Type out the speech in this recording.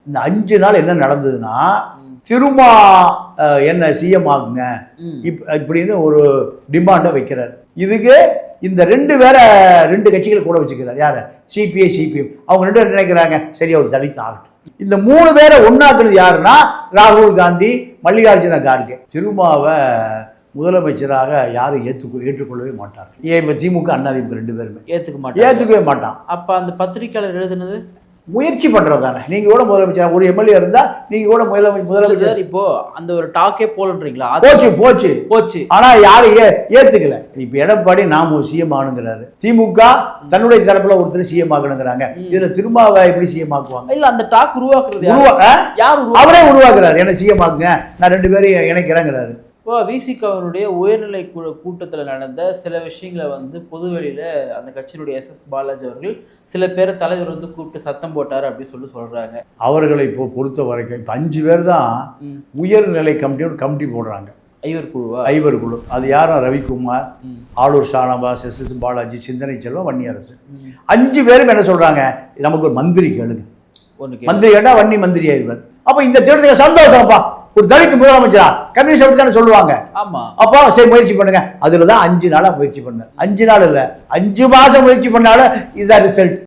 இந்த 5 நாள் என்ன நடந்ததுன்னா, திருமா என்ன சிஎம் ஆகுங்க இப்படின்னு ஒரு டிமாண்டை வைக்கிறார். இதுக்கு இந்த 2 கட்சிகள் கூட வச்சுக்கிறார். யாரு? CPI CPM. அவங்க 2 பேரும் நினைக்கிறாங்க சரி அவர் தலித் ஆகட்டும். இந்த 3 பேரை ஒன்னாக்குறது யாருன்னா ராகுல் காந்தி, மல்லிகார்ஜுன கார்கே. திருமாவை முதலமைச்சராக யாரும் ஏற்றுக்கொள்ளவே மாட்டாங்க. ஏன் திமுக அதிமுக 2 பேருமே ஏற்றுக்கவே மாட்டான். அப்ப அந்த பத்திரிகையாளர் எழுதுனது முயற்சி பண்றது தானே. நீங்க கூட முதலமைச்சர், ஒரு எம்எல்ஏ இருந்தா நீங்க கூட முதலமைச்சர். இப்போ அந்த ஒரு டாக்கே போலன்றீங்களா? போச்சு. ஆனா யாரும் ஏத்துக்கல. இப்ப எடப்பாடி நாம சிஎம் ஆகணுங்கிறாரு. திமுக தன்னுடைய தரப்புல ஒருத்தர் சிஎம் ஆகணுங்கிறாங்க. இதுல திருமாவை எப்படி சிஎம் ஆக்குவாங்க? இல்ல அந்த டாக் உருவாக்குறது யார்? அவரே உருவாக்குறாரு. என்ன சிஎம் ஆகுங்க, நான் 2 பேரையும் இணைக்கிறேங்கிறாரு. இப்போ விசிகாவினுடைய உயர்நிலை கூட்டத்தில் நடந்த சில விஷயங்களை பொதுவெளியில் அந்த கட்சியினுடைய எஸ் பாலாஜி அவர்கள் சில பேரை தலைவர் கூப்பிட்டு சத்தம் போட்டார் அப்படின்னு சொல்றாங்க. அவர்களை இப்போ பொறுத்த வரைக்கும் இப்போ 5 பேர் தான் உயர்நிலை கமிட்டி போடுறாங்க. ஐவர் குழு. அது யாரும்? ரவிக்குமார், ஆளூர் ஷானவாஸ், எஸ் பாலாஜி, சிந்தனை செல்வம், வன்னியரசு. 5 பேரும் என்ன சொல்றாங்க? நமக்கு ஒரு மந்திரி கேளுங்க. மந்திரி கேட்டா வன்னி மந்திரி ஆயிடுவார். அப்ப இந்த தேர்தலுக்கு சந்தோஷம்ப்பா, ஒரு தலித் முதலமைச்சரா கம்யூனிஸ்ட் அப்படி தானே சொல்லுவாங்க. அப்போ சரி முயற்சி பண்ணுங்க. அதுலதான் 5 நாளா முயற்சி பண்ண. 5 நாள் இல்ல, 5 மாசம் முயற்சி பண்ணாலும் இதுதான் ரிசல்ட்.